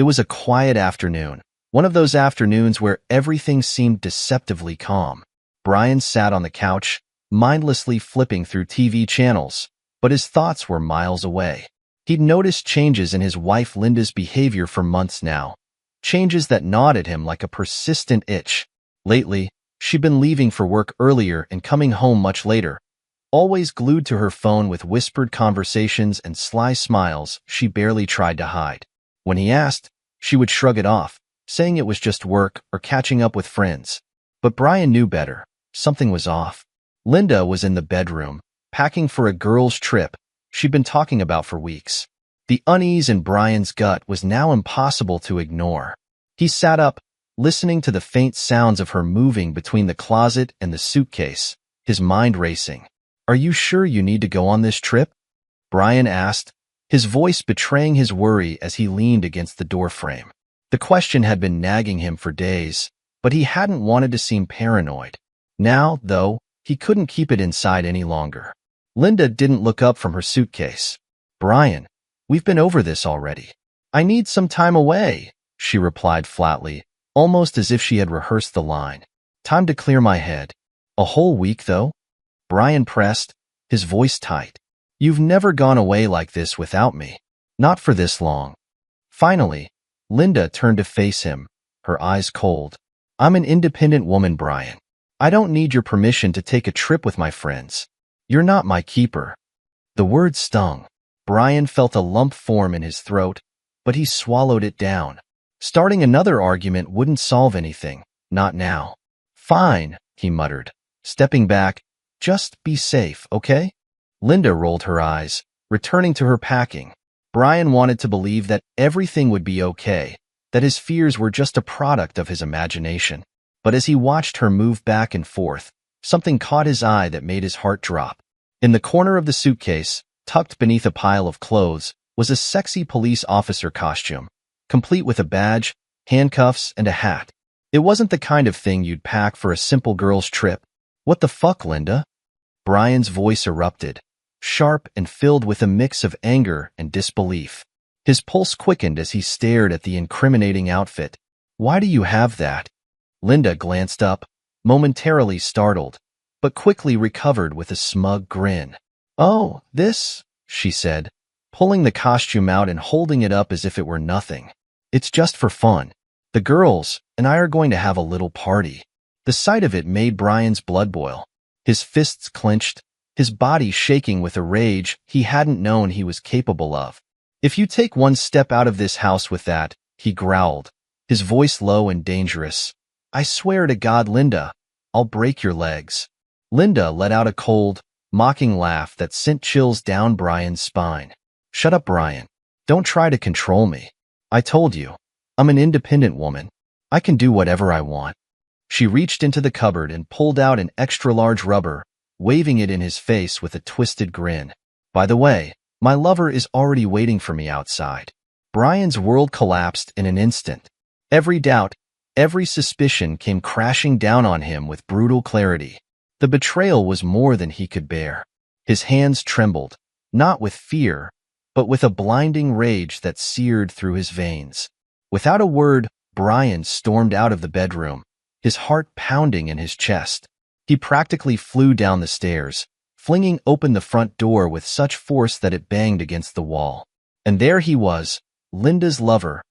It was a quiet afternoon, one of those afternoons where everything seemed deceptively calm. Brian sat on the couch, mindlessly flipping through TV channels, but his thoughts were miles away. He'd noticed changes in his wife Linda's behavior for months now, changes that gnawed at him like a persistent itch. Lately, she'd been leaving for work earlier and coming home much later, always glued to her phone with whispered conversations and sly smiles she barely tried to hide. When he asked, she would shrug it off, saying it was just work or catching up with friends. But Brian knew better. Something was off. Linda was in the bedroom, packing for a girls' trip she'd been talking about for weeks. The unease in Brian's gut was now impossible to ignore. He sat up, listening to the faint sounds of her moving between the closet and the suitcase, his mind racing. "Are you sure you need to go on this trip?" Brian asked, his voice betraying his worry as he leaned against the doorframe. The question had been nagging him for days, but he hadn't wanted to seem paranoid. Now, though, he couldn't keep it inside any longer. Linda didn't look up from her suitcase. "Brian, we've been over this already. I need some time away," she replied flatly, almost as if she had rehearsed the line. "Time to clear my head." "A whole week, though?" Brian pressed, his voice tight. "You've never gone away like this without me. Not for this long." Finally, Linda turned to face him, her eyes cold. "I'm an independent woman, Brian. I don't need your permission to take a trip with my friends. You're not my keeper." The word stung. Brian felt a lump form in his throat, but he swallowed it down. Starting another argument wouldn't solve anything, not now. "Fine," he muttered, stepping back. "Just be safe, okay?" Linda rolled her eyes, returning to her packing. Brian wanted to believe that everything would be okay, that his fears were just a product of his imagination. But as he watched her move back and forth, something caught his eye that made his heart drop. In the corner of the suitcase, tucked beneath a pile of clothes, was a sexy police officer costume, complete with a badge, handcuffs, and a hat. It wasn't the kind of thing you'd pack for a simple girl's trip. "What the fuck, Linda?" Brian's voice erupted, sharp and filled with a mix of anger and disbelief. His pulse quickened as he stared at the incriminating outfit. "Why do you have that?" Linda glanced up, momentarily startled, but quickly recovered with a smug grin. "Oh, this," she said, pulling the costume out and holding it up as if it were nothing. "It's just for fun. The girls and I are going to have a little party." The sight of it made Brian's blood boil. His fists clenched, his body shaking with a rage he hadn't known he was capable of. "If you take one step out of this house with that," he growled, his voice low and dangerous, "I swear to God, Linda, I'll break your legs." Linda let out a cold, mocking laugh that sent chills down Brian's spine. "Shut up, Brian. Don't try to control me. I told you, I'm an independent woman. I can do whatever I want." She reached into the cupboard and pulled out an extra-large rubber, waving it in his face with a twisted grin. "By the way, my lover is already waiting for me outside." Brian's world collapsed in an instant. Every doubt, every suspicion came crashing down on him with brutal clarity. The betrayal was more than he could bear. His hands trembled, not with fear, but with a blinding rage that seared through his veins. Without a word, Brian stormed out of the bedroom, his heart pounding in his chest. He practically flew down the stairs, flinging open the front door with such force that it banged against the wall. And there he was, Linda's lover,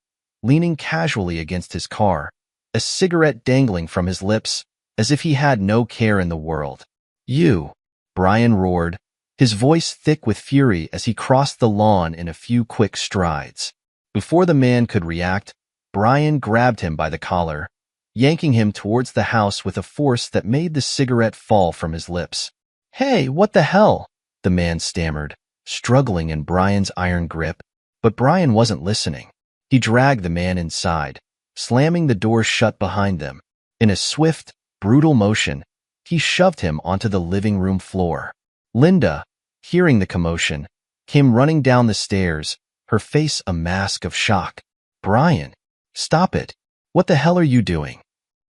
leaning casually against his car, a cigarette dangling from his lips, as if he had no care in the world. "You," Brian roared, his voice thick with fury as he crossed the lawn in a few quick strides. Before the man could react, Brian grabbed him by the collar, yanking him towards the house with a force that made the cigarette fall from his lips. "Hey, what the hell?" the man stammered, struggling in Brian's iron grip. But Brian wasn't listening. He dragged the man inside, slamming the door shut behind them. In a swift, brutal motion, he shoved him onto the living room floor. Linda, hearing the commotion, came running down the stairs, her face a mask of shock. "Brian, stop it. What the hell are you doing?"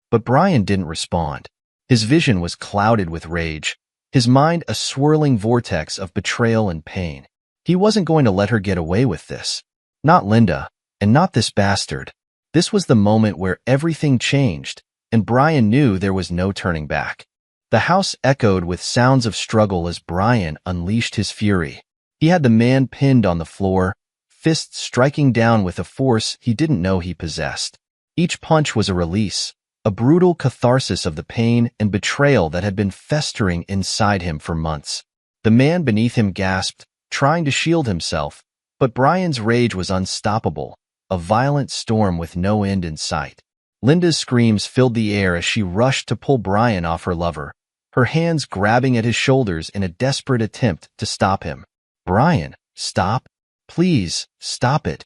But Brian didn't respond. His vision was clouded with rage, his mind a swirling vortex of betrayal and pain. He wasn't going to let her get away with this. Not Linda, And not this bastard. This was the moment where everything changed, and Brian knew there was no turning back. The house echoed with sounds of struggle as Brian unleashed his fury. He had the man pinned on the floor, fists striking down with a force he didn't know he possessed. Each punch was a release, a brutal catharsis of the pain and betrayal that had been festering inside him for months. The man beneath him gasped, trying to shield himself, but Brian's rage was unstoppable, a violent storm with no end in sight. Linda's screams filled the air as she rushed to pull Brian off her lover, her hands grabbing at his shoulders in a desperate attempt to stop him. "Brian, stop. Please, stop it."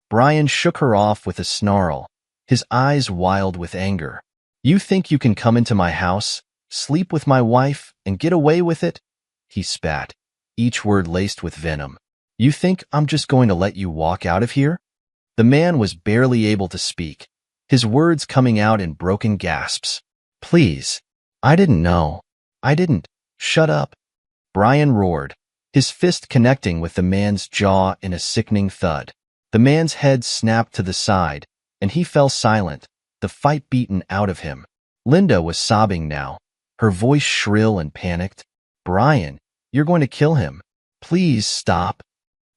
Brian shook her off with a snarl, his eyes wild with anger. "You think you can come into my house, sleep with my wife, and get away with it?" He spat, each word laced with venom. "You think I'm just going to let you walk out of here?" The man was barely able to speak, his words coming out in broken gasps. "Please. I didn't know. I didn't. Shut up." Brian roared, his fist connecting with the man's jaw in a sickening thud. The man's head snapped to the side, and he fell silent, the fight beaten out of him. Linda was sobbing now, her voice shrill and panicked. "Brian, you're going to kill him. Please stop."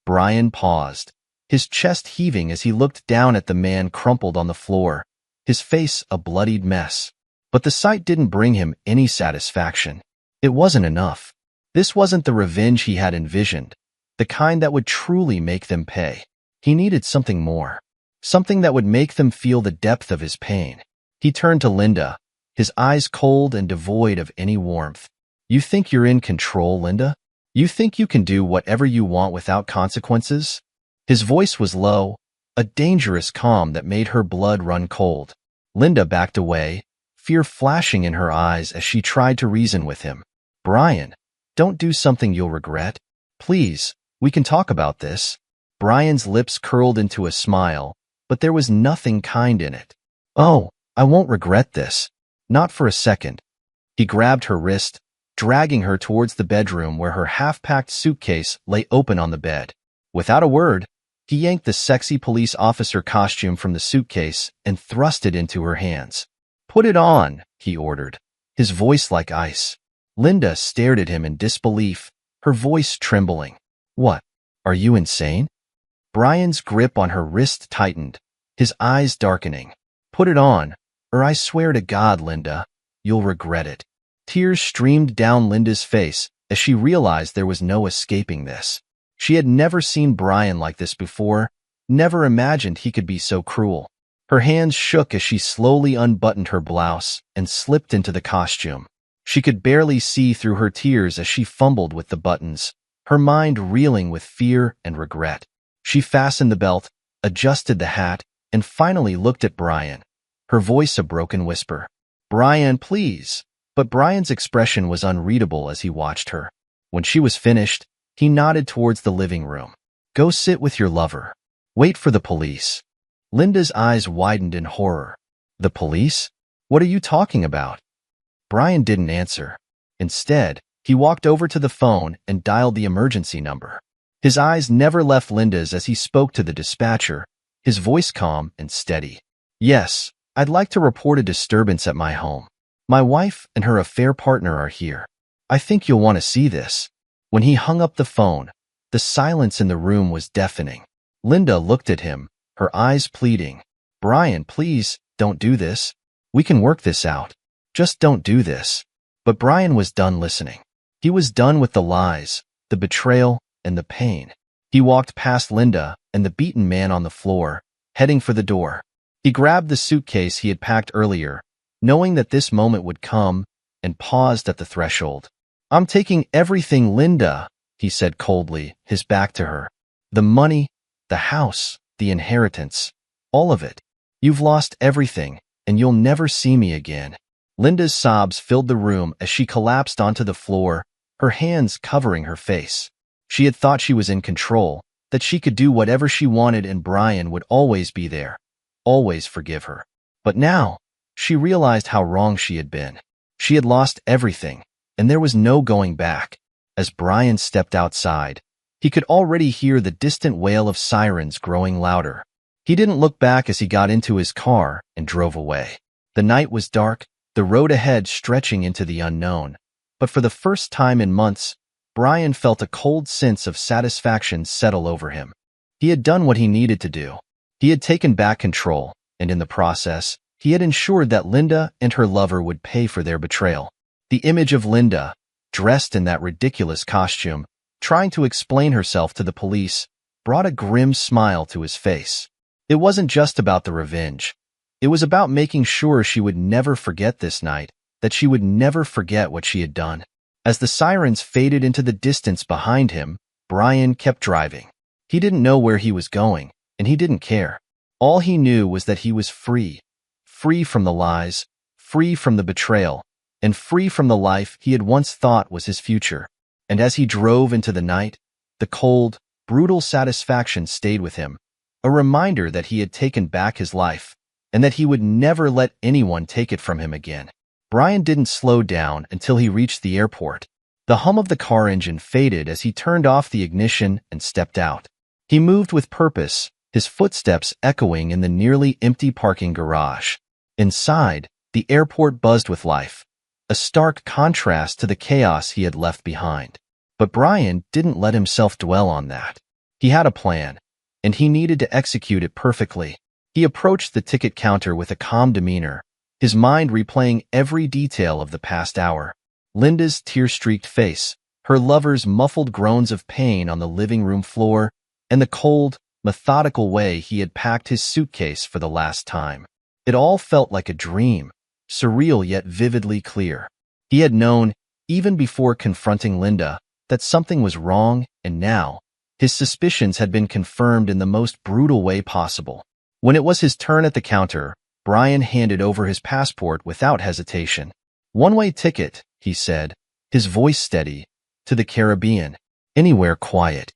Brian paused, his chest heaving as he looked down at the man crumpled on the floor, his face a bloodied mess. But the sight didn't bring him any satisfaction. It wasn't enough. This wasn't the revenge he had envisioned, the kind that would truly make them pay. He needed something more, something that would make them feel the depth of his pain. He turned to Linda, his eyes cold and devoid of any warmth. "You think you're in control, Linda? You think you can do whatever you want without consequences?" His voice was low, a dangerous calm that made her blood run cold. Linda backed away, fear flashing in her eyes as she tried to reason with him. "Brian, don't do something you'll regret. Please, we can talk about this." Brian's lips curled into a smile, but there was nothing kind in it. "Oh, I won't regret this. Not for a second." He grabbed her wrist, dragging her towards the bedroom where her half-packed suitcase lay open on the bed. Without a word, he yanked the sexy police officer costume from the suitcase and thrust it into her hands. "Put it on," he ordered, his voice like ice. Linda stared at him in disbelief, her voice trembling. "What? Are you insane?" Brian's grip on her wrist tightened, his eyes darkening. "Put it on, or I swear to God, Linda, you'll regret it." Tears streamed down Linda's face as she realized there was no escaping this. She had never seen Brian like this before, never imagined he could be so cruel. Her hands shook as she slowly unbuttoned her blouse and slipped into the costume. She could barely see through her tears as she fumbled with the buttons, her mind reeling with fear and regret. She fastened the belt, adjusted the hat, and finally looked at Brian, her voice a broken whisper. "Brian, please." But Brian's expression was unreadable as he watched her. When she was finished, he nodded towards the living room. "Go sit with your lover. Wait for the police." Linda's eyes widened in horror. "The police? What are you talking about?" Brian didn't answer. Instead, he walked over to the phone and dialed the emergency number. His eyes never left Linda's as he spoke to the dispatcher, his voice calm and steady. "Yes, I'd like to report a disturbance at my home. My wife and her affair partner are here. I think you'll want to see this." When he hung up the phone, the silence in the room was deafening. Linda looked at him, her eyes pleading. "Brian, please, don't do this. We can work this out. Just don't do this." But Brian was done listening. He was done with the lies, the betrayal, and the pain. He walked past Linda and the beaten man on the floor, heading for the door. He grabbed the suitcase he had packed earlier, knowing that this moment would come, and paused at the threshold. "I'm taking everything, Linda," he said coldly, his back to her. "The money, the house, the inheritance, all of it. You've lost everything, and you'll never see me again." Linda's sobs filled the room as she collapsed onto the floor, her hands covering her face. She had thought she was in control, that she could do whatever she wanted and Brian would always be there, always forgive her. But now, she realized how wrong she had been. She had lost everything, and there was no going back. As Brian stepped outside, he could already hear the distant wail of sirens growing louder. He didn't look back as he got into his car and drove away. The night was dark, the road ahead stretching into the unknown. But for the first time in months, Brian felt a cold sense of satisfaction settle over him. He had done what he needed to do. He had taken back control, and in the process, he had ensured that Linda and her lover would pay for their betrayal. The image of Linda, dressed in that ridiculous costume, trying to explain herself to the police, brought a grim smile to his face. It wasn't just about the revenge. It was about making sure she would never forget this night, that she would never forget what she had done. As the sirens faded into the distance behind him, Brian kept driving. He didn't know where he was going, and he didn't care. All he knew was that he was free. Free from the lies, free from the betrayal, and free from the life he had once thought was his future. And as he drove into the night, the cold, brutal satisfaction stayed with him, a reminder that he had taken back his life, and that he would never let anyone take it from him again. Brian didn't slow down until he reached the airport. The hum of the car engine faded as he turned off the ignition and stepped out. He moved with purpose, his footsteps echoing in the nearly empty parking garage. Inside, the airport buzzed with life, a stark contrast to the chaos he had left behind. But Brian didn't let himself dwell on that. He had a plan, and he needed to execute it perfectly. He approached the ticket counter with a calm demeanor, his mind replaying every detail of the past hour. Linda's tear-streaked face, her lover's muffled groans of pain on the living room floor, and the cold, methodical way he had packed his suitcase for the last time. It all felt like a dream, surreal yet vividly clear. He had known, even before confronting Linda, that something was wrong, and now, his suspicions had been confirmed in the most brutal way possible. When it was his turn at the counter, Brian handed over his passport without hesitation. "One-way ticket," he said, his voice steady, "to the Caribbean. Anywhere quiet."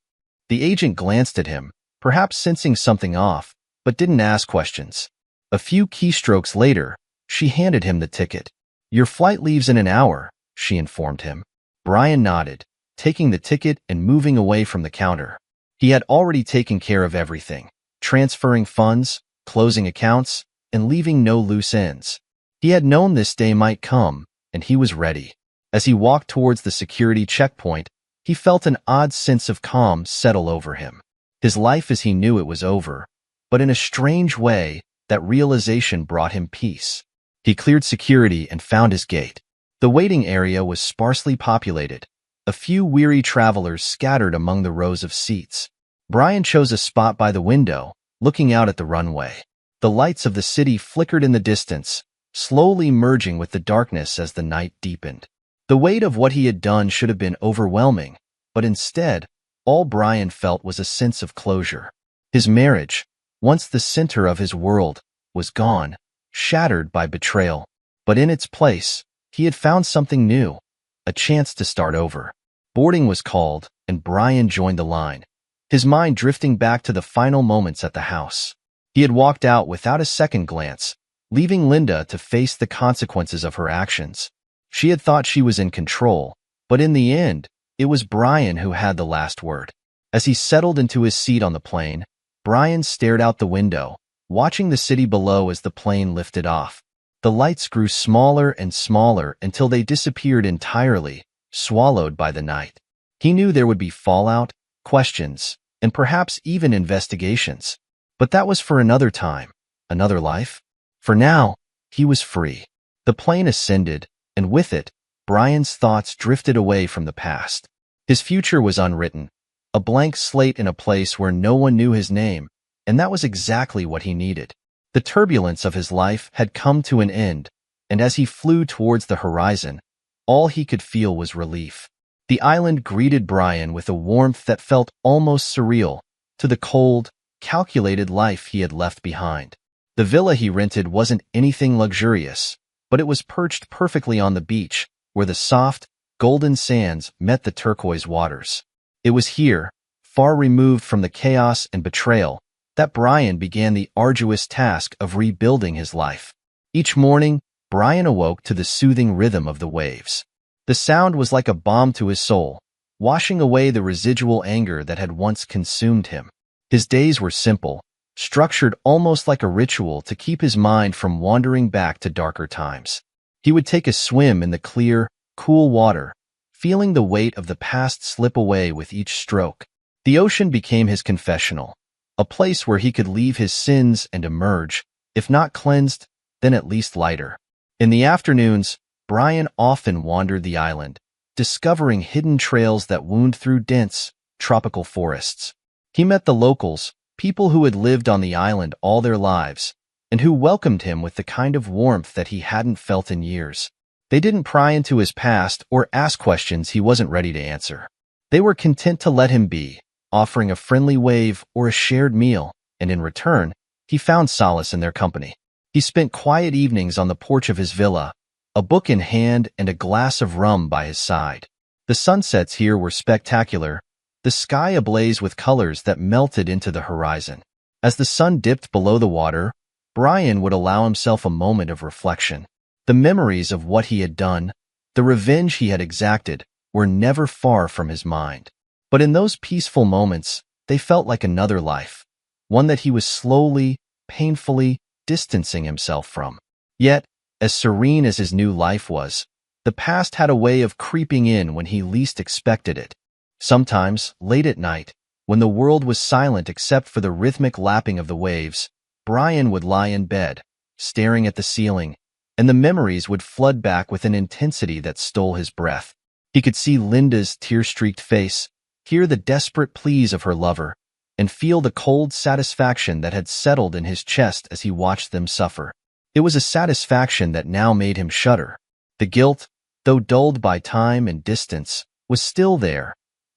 The agent glanced at him, perhaps sensing something off, but didn't ask questions. A few keystrokes later, she handed him the ticket. "Your flight leaves in an hour," she informed him. Brian nodded, taking the ticket and moving away from the counter. He had already taken care of everything, transferring funds, closing accounts, and leaving no loose ends. He had known this day might come, and he was ready. As he walked towards the security checkpoint, he felt an odd sense of calm settle over him. His life as he knew it was over, but in a strange way, that realization brought him peace. He cleared security and found his gate. The waiting area was sparsely populated, a few weary travelers scattered among the rows of seats. Brian chose a spot by the window, looking out at the runway. The lights of the city flickered in the distance, slowly merging with the darkness as the night deepened. The weight of what he had done should have been overwhelming, but instead, all Brian felt was a sense of closure. His marriage, once the center of his world, was gone, shattered by betrayal. But in its place, he had found something new, a chance to start over. Boarding was called, and Brian joined the line, his mind drifting back to the final moments at the house. He had walked out without a second glance, leaving Linda to face the consequences of her actions. She had thought she was in control, but in the end, it was Brian who had the last word. As he settled into his seat on the plane, Brian stared out the window, watching the city below as the plane lifted off. The lights grew smaller and smaller until they disappeared entirely, swallowed by the night. He knew there would be fallout, questions, and perhaps even investigations. But that was for another time, another life. For now, he was free. The plane ascended, and with it, Brian's thoughts drifted away from the past. His future was unwritten, a blank slate in a place where no one knew his name, and that was exactly what he needed. The turbulence of his life had come to an end, and as he flew towards the horizon, all he could feel was relief. The island greeted Brian with a warmth that felt almost surreal to the cold, calculated life he had left behind. The villa he rented wasn't anything luxurious, but it was perched perfectly on the beach, where the soft, golden sands met the turquoise waters. It was here, far removed from the chaos and betrayal, that Brian began the arduous task of rebuilding his life. Each morning, Brian awoke to the soothing rhythm of the waves. The sound was like a balm to his soul, washing away the residual anger that had once consumed him. His days were simple, structured almost like a ritual to keep his mind from wandering back to darker times. He would take a swim in the clear, cool water, feeling the weight of the past slip away with each stroke. The ocean became his confessional, a place where he could leave his sins and emerge, if not cleansed, then at least lighter. In the afternoons, Brian often wandered the island, discovering hidden trails that wound through dense, tropical forests. He met the locals, people who had lived on the island all their lives, and who welcomed him with the kind of warmth that he hadn't felt in years. They didn't pry into his past or ask questions he wasn't ready to answer. They were content to let him be, offering a friendly wave or a shared meal, and in return, he found solace in their company. He spent quiet evenings on the porch of his villa, a book in hand and a glass of rum by his side. The sunsets here were spectacular, the sky ablaze with colors that melted into the horizon. As the sun dipped below the water, Brian would allow himself a moment of reflection. The memories of what he had done, the revenge he had exacted, were never far from his mind. But in those peaceful moments, they felt like another life, one that he was slowly, painfully distancing himself from. Yet, as serene as his new life was, the past had a way of creeping in when he least expected it. Sometimes, late at night, when the world was silent except for the rhythmic lapping of the waves, Brian would lie in bed, staring at the ceiling, and the memories would flood back with an intensity that stole his breath. He could see Linda's tear-streaked face, hear the desperate pleas of her lover, and feel the cold satisfaction that had settled in his chest as he watched them suffer. It was a satisfaction that now made him shudder. The guilt, though dulled by time and distance, was still there,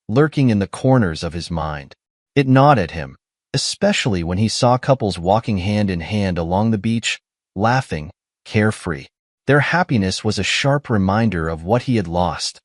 lurking in the corners of his mind. It gnawed at him, especially when he saw couples walking hand in hand along the beach, laughing, carefree. Their happiness was a sharp reminder of what he had lost.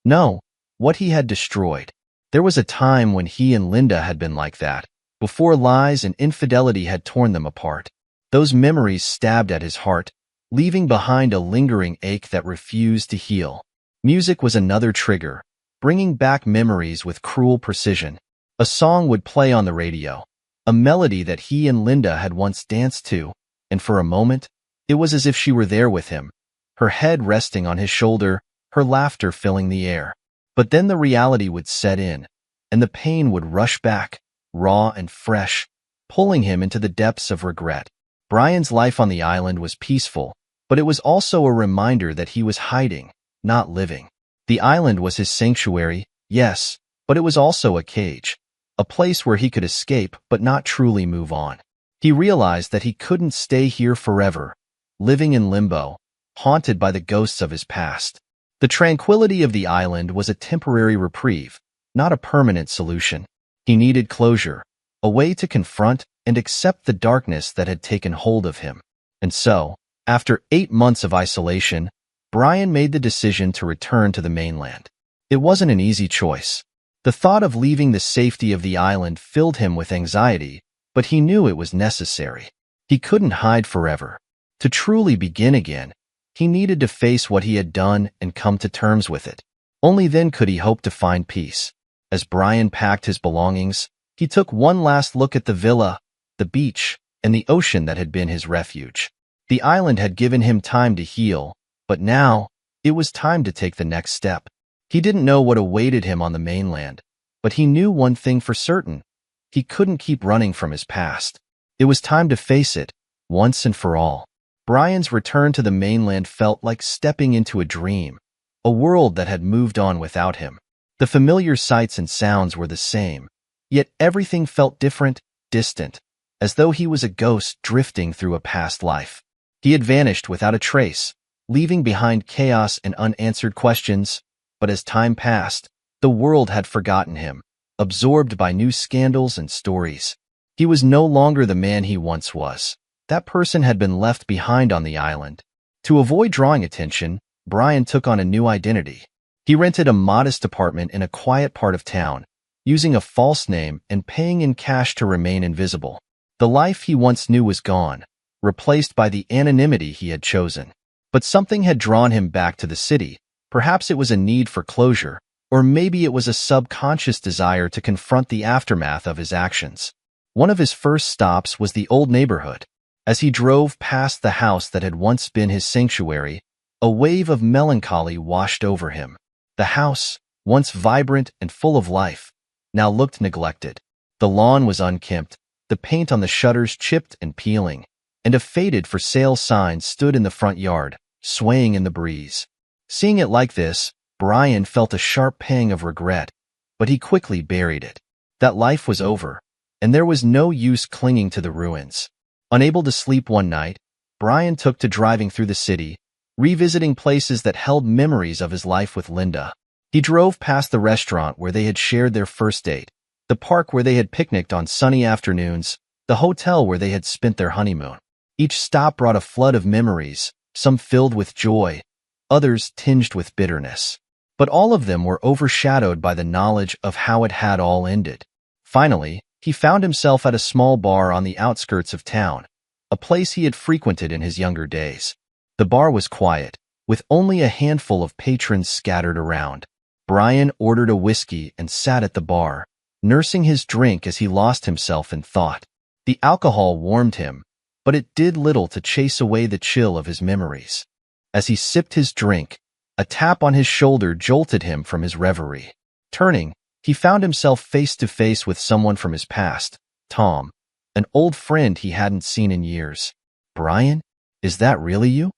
No, what he had destroyed. There was a time when he and Linda had been like that, before lies and infidelity had torn them apart. Those memories stabbed at his heart, leaving behind a lingering ache that refused to heal. Music was another trigger, bringing back memories with cruel precision. A song would play on the radio, a melody that he and Linda had once danced to, and for a moment, it was as if she were there with him, her head resting on his shoulder, her laughter filling the air. But then the reality would set in, and the pain would rush back, raw and fresh, pulling him into the depths of regret. Brian's life on the island was peaceful, but it was also a reminder that he was hiding, not living. The island was his sanctuary, yes, but it was also a cage, a place where he could escape but not truly move on. He realized that he couldn't stay here forever, living in limbo, haunted by the ghosts of his past. The tranquility of the island was a temporary reprieve, not a permanent solution. He needed closure, a way to confront and accept the darkness that had taken hold of him. And so, after 8 months of isolation, Brian made the decision to return to the mainland. It wasn't an easy choice. The thought of leaving the safety of the island filled him with anxiety, but he knew it was necessary. He couldn't hide forever. To truly begin again, he needed to face what he had done and come to terms with it. Only then could he hope to find peace. As Brian packed his belongings, he took one last look at the villa, the beach, and the ocean that had been his refuge. The island had given him time to heal, but now, it was time to take the next step. He didn't know what awaited him on the mainland, but he knew one thing for certain. He couldn't keep running from his past. It was time to face it, once and for all. Brian's return to the mainland felt like stepping into a dream, a world that had moved on without him. The familiar sights and sounds were the same, yet everything felt different, distant, as though he was a ghost drifting through a past life. He had vanished without a trace, leaving behind chaos and unanswered questions, but as time passed, the world had forgotten him, absorbed by new scandals and stories. He was no longer the man he once was. That person had been left behind on the island. To avoid drawing attention, Brian took on a new identity. He rented a modest apartment in a quiet part of town, using a false name and paying in cash to remain invisible. The life he once knew was gone, replaced by the anonymity he had chosen. But something had drawn him back to the city. Perhaps it was a need for closure, or maybe it was a subconscious desire to confront the aftermath of his actions. One of his first stops was the old neighborhood. As he drove past the house that had once been his sanctuary, a wave of melancholy washed over him. The house, once vibrant and full of life, now looked neglected. The lawn was unkempt, the paint on the shutters chipped and peeling, and a faded for sale sign stood in the front yard, swaying in the breeze. Seeing it like this, Brian felt a sharp pang of regret, but he quickly buried it. That life was over, and there was no use clinging to the ruins. Unable to sleep one night, Brian took to driving through the city, revisiting places that held memories of his life with Linda. He drove past the restaurant where they had shared their first date, the park where they had picnicked on sunny afternoons, the hotel where they had spent their honeymoon. Each stop brought a flood of memories, some filled with joy, others tinged with bitterness. But all of them were overshadowed by the knowledge of how it had all ended. Finally, he found himself at a small bar on the outskirts of town, a place he had frequented in his younger days. The bar was quiet, with only a handful of patrons scattered around. Brian ordered a whiskey and sat at the bar, nursing his drink as he lost himself in thought. The alcohol warmed him, but it did little to chase away the chill of his memories. As he sipped his drink, a tap on his shoulder jolted him from his reverie. Turning, he found himself face to face with someone from his past, Tom, an old friend he hadn't seen in years. "Brian, is that really you?"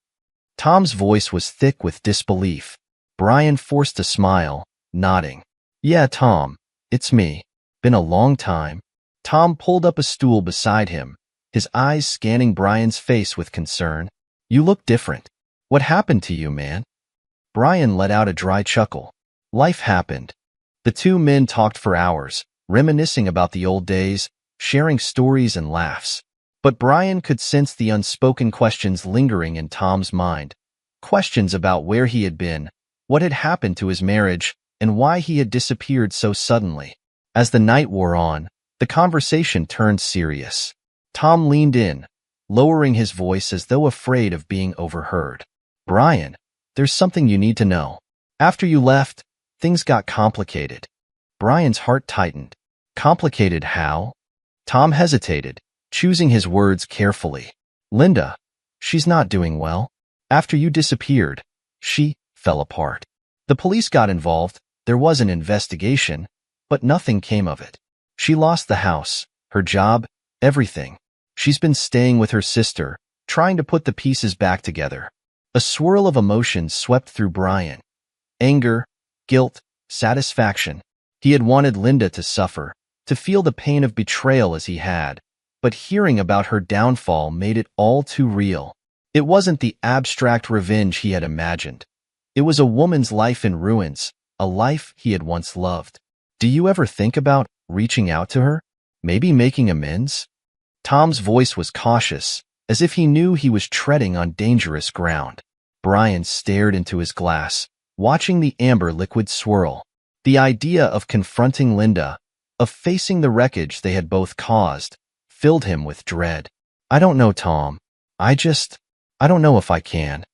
Tom's voice was thick with disbelief. Brian forced a smile, nodding. "Yeah, Tom, it's me. Been a long time." Tom pulled up a stool beside him, his eyes scanning Brian's face with concern. "You look different. What happened to you, man?" Brian let out a dry chuckle. "Life happened." The two men talked for hours, reminiscing about the old days, sharing stories and laughs. But Brian could sense the unspoken questions lingering in Tom's mind. Questions about where he had been, what had happened to his marriage, and why he had disappeared so suddenly. As the night wore on, the conversation turned serious. Tom leaned in, lowering his voice as though afraid of being overheard. "Brian, there's something you need to know. After you left, things got complicated." Brian's heart tightened. "Complicated how?" Tom hesitated, choosing his words carefully. "Linda, she's not doing well. After you disappeared, she fell apart. The police got involved, there was an investigation, but nothing came of it. She lost the house, her job, everything. She's been staying with her sister, trying to put the pieces back together." A swirl of emotions swept through Brian. Anger, guilt, satisfaction. He had wanted Linda to suffer, to feel the pain of betrayal as he had, but hearing about her downfall made it all too real. It wasn't the abstract revenge he had imagined. It was a woman's life in ruins, a life he had once loved. "Do you ever think about reaching out to her? Maybe making amends?" Tom's voice was cautious, as if he knew he was treading on dangerous ground. Brian stared into his glass, watching the amber liquid swirl. The idea of confronting Linda, of facing the wreckage they had both caused, filled him with dread. "I don't know, Tom. I don't know if I can."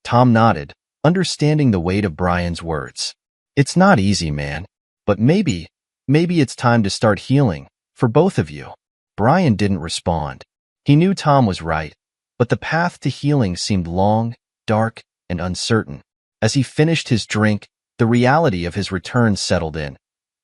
Tom nodded, understanding the weight of Brian's words. "It's not easy, man. But maybe it's time to start healing, for both of you." Brian didn't respond. He knew Tom was right, but the path to healing seemed long, dark, and uncertain. As he finished his drink, the reality of his return settled in.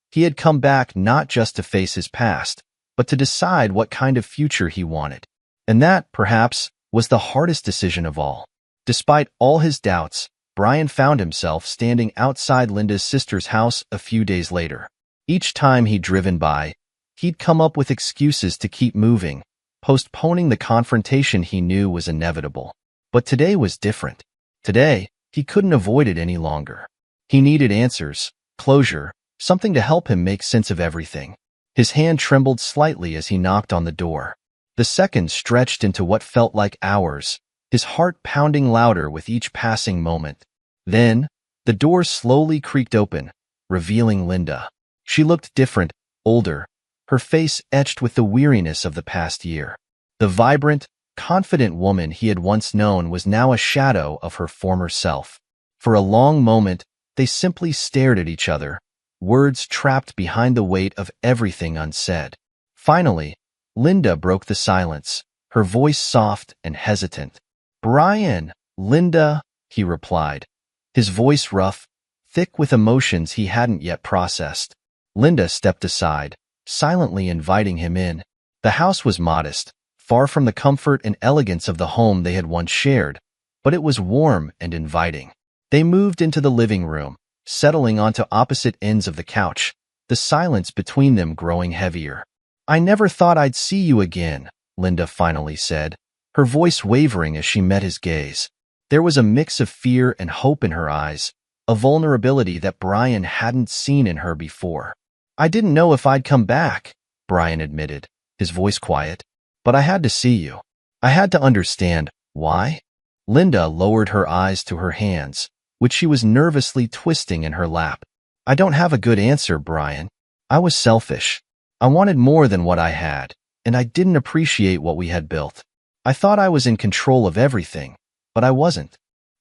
He had come back not just to face his past, but to decide what kind of future he wanted. And that, perhaps, was the hardest decision of all. Despite all his doubts, Brian found himself standing outside Linda's sister's house a few days later. Each time he'd driven by, he'd come up with excuses to keep moving, postponing the confrontation he knew was inevitable. But today was different. Today, he couldn't avoid it any longer. He needed answers, closure, something to help him make sense of everything. His hand trembled slightly as he knocked on the door. The seconds stretched into what felt like hours, his heart pounding louder with each passing moment. Then, the door slowly creaked open, revealing Linda. She looked different, older, her face etched with the weariness of the past year. The vibrant, confident woman he had once known was now a shadow of her former self. For a long moment, they simply stared at each other, words trapped behind the weight of everything unsaid. Finally, Linda broke the silence, her voice soft and hesitant. "Brian, Linda," he replied, his voice rough, thick with emotions he hadn't yet processed. Linda stepped aside, silently inviting him in. The house was modest, far from the comfort and elegance of the home they had once shared, but it was warm and inviting. They moved into the living room, settling onto opposite ends of the couch, the silence between them growing heavier. "I never thought I'd see you again," Linda finally said, her voice wavering as she met his gaze. There was a mix of fear and hope in her eyes, a vulnerability that Brian hadn't seen in her before. "I didn't know if I'd come back," Brian admitted, his voice quiet, "but I had to see you. I had to understand why." Linda lowered her eyes to her hands, which she was nervously twisting in her lap. "I don't have a good answer, Brian. I was selfish. I wanted more than what I had, and I didn't appreciate what we had built. I thought I was in control of everything, but I wasn't.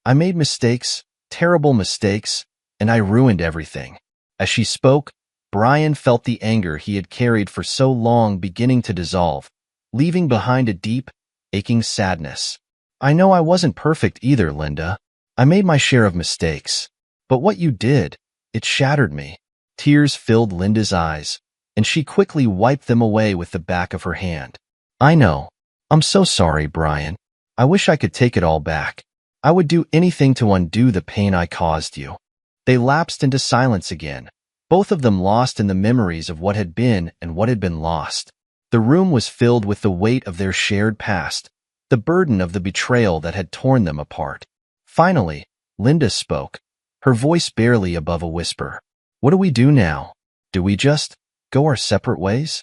I made mistakes, terrible mistakes, and I ruined everything." As she spoke, Brian felt the anger he had carried for so long beginning to dissolve, leaving behind a deep, aching sadness. "I know I wasn't perfect either, Linda. I made my share of mistakes. But what you did, it shattered me." Tears filled Linda's eyes, and she quickly wiped them away with the back of her hand. "I know. I'm so sorry, Brian. I wish I could take it all back. I would do anything to undo the pain I caused you." They lapsed into silence again, both of them lost in the memories of what had been and what had been lost. The room was filled with the weight of their shared past, the burden of the betrayal that had torn them apart. Finally, Linda spoke, her voice barely above a whisper. "What do we do now? Do we just go our separate ways?"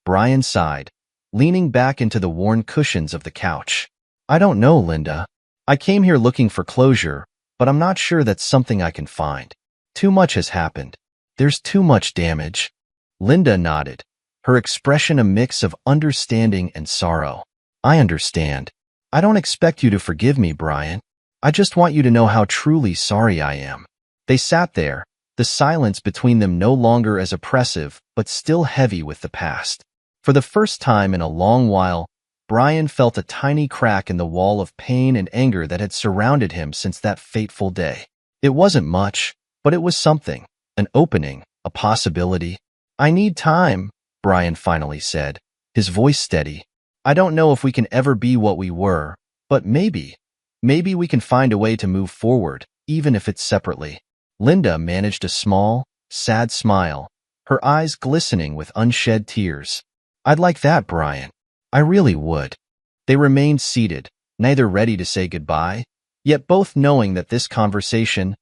Brian sighed, leaning back into the worn cushions of the couch. "I don't know, Linda. I came here looking for closure, but I'm not sure that's something I can find. Too much has happened. There's too much damage." Linda nodded, her expression a mix of understanding and sorrow. "I understand. I don't expect you to forgive me, Brian. I just want you to know how truly sorry I am." They sat there, the silence between them no longer as oppressive, but still heavy with the past. For the first time in a long while, Brian felt a tiny crack in the wall of pain and anger that had surrounded him since that fateful day. It wasn't much, but it was something, an opening, a possibility. "I need time," Brian finally said, his voice steady. "I don't know if we can ever be what we were, but maybe we can find a way to move forward, even if it's separately." Linda managed a small, sad smile, her eyes glistening with unshed tears. "I'd like that, Brian. I really would." They remained seated, neither ready to say goodbye, yet both knowing that this confrontation,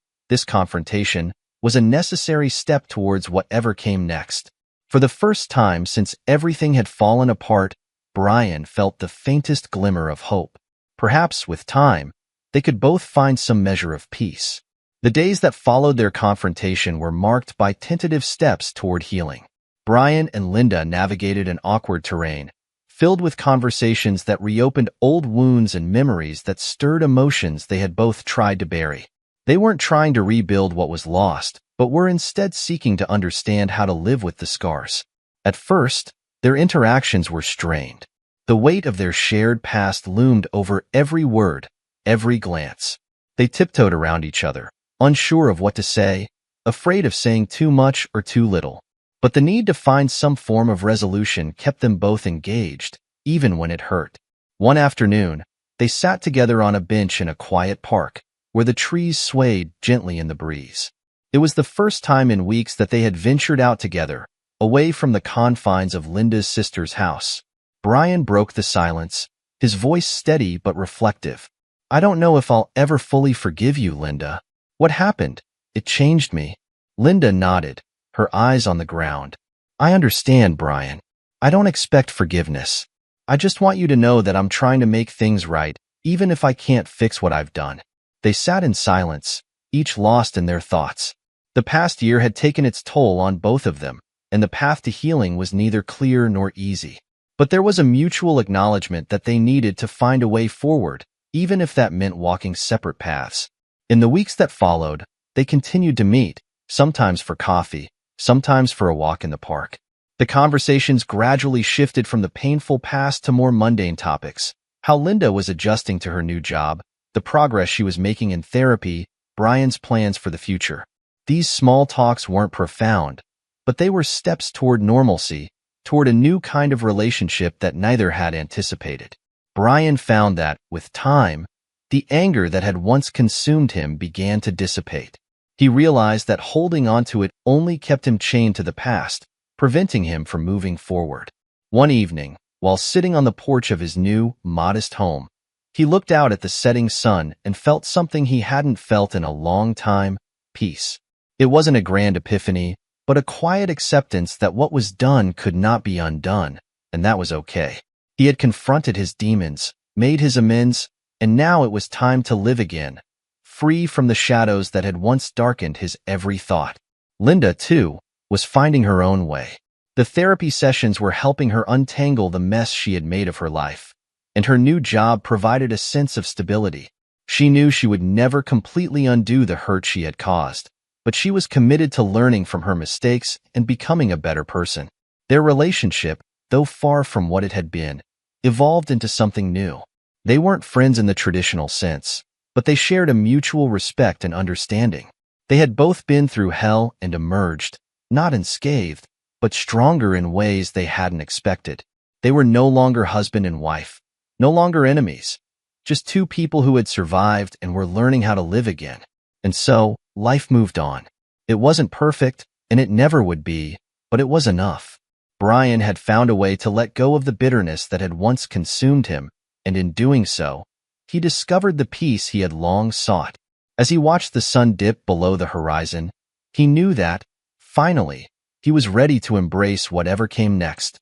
was a necessary step towards whatever came next. For the first time since everything had fallen apart, Brian felt the faintest glimmer of hope. Perhaps, with time, they could both find some measure of peace. The days that followed their confrontation were marked by tentative steps toward healing. Brian and Linda navigated an awkward terrain, filled with conversations that reopened old wounds and memories that stirred emotions they had both tried to bury. They weren't trying to rebuild what was lost, but were instead seeking to understand how to live with the scars. At first, their interactions were strained. The weight of their shared past loomed over every word, every glance. They tiptoed around each other, unsure of what to say, afraid of saying too much or too little. But the need to find some form of resolution kept them both engaged, even when it hurt. One afternoon, they sat together on a bench in a quiet park, where the trees swayed gently in the breeze. It was the first time in weeks that they had ventured out together, away from the confines of Linda's sister's house. Brian broke the silence, his voice steady but reflective. "I don't know if I'll ever fully forgive you, Linda. What happened? It changed me." Linda nodded, her eyes on the ground. "I understand, Brian. I don't expect forgiveness. I just want you to know that I'm trying to make things right, even if I can't fix what I've done." They sat in silence, each lost in their thoughts. The past year had taken its toll on both of them, and the path to healing was neither clear nor easy. But there was a mutual acknowledgement that they needed to find a way forward, even if that meant walking separate paths. In the weeks that followed, they continued to meet, sometimes for coffee, sometimes for a walk in the park. The conversations gradually shifted from the painful past to more mundane topics: how Linda was adjusting to her new job, the progress she was making in therapy, Brian's plans for the future. These small talks weren't profound, but they were steps toward normalcy, toward a new kind of relationship that neither had anticipated. Brian found that, with time, the anger that had once consumed him began to dissipate. He realized that holding onto it only kept him chained to the past, preventing him from moving forward. One evening, while sitting on the porch of his new, modest home, he looked out at the setting sun and felt something he hadn't felt in a long time: peace. It wasn't a grand epiphany, but a quiet acceptance that what was done could not be undone, and that was okay. He had confronted his demons, made his amends, and now it was time to live again, free from the shadows that had once darkened his every thought. Linda, too, was finding her own way. The therapy sessions were helping her untangle the mess she had made of her life, and her new job provided a sense of stability. She knew she would never completely undo the hurt she had caused, but she was committed to learning from her mistakes and becoming a better person. Their relationship, though far from what it had been, evolved into something new. They weren't friends in the traditional sense, but they shared a mutual respect and understanding. They had both been through hell and emerged, not unscathed, but stronger in ways they hadn't expected. They were no longer husband and wife, no longer enemies, just two people who had survived and were learning how to live again. And so, life moved on. It wasn't perfect, and it never would be, but it was enough. Brian had found a way to let go of the bitterness that had once consumed him, and in doing so, he discovered the peace he had long sought. As he watched the sun dip below the horizon, he knew that, finally, he was ready to embrace whatever came next.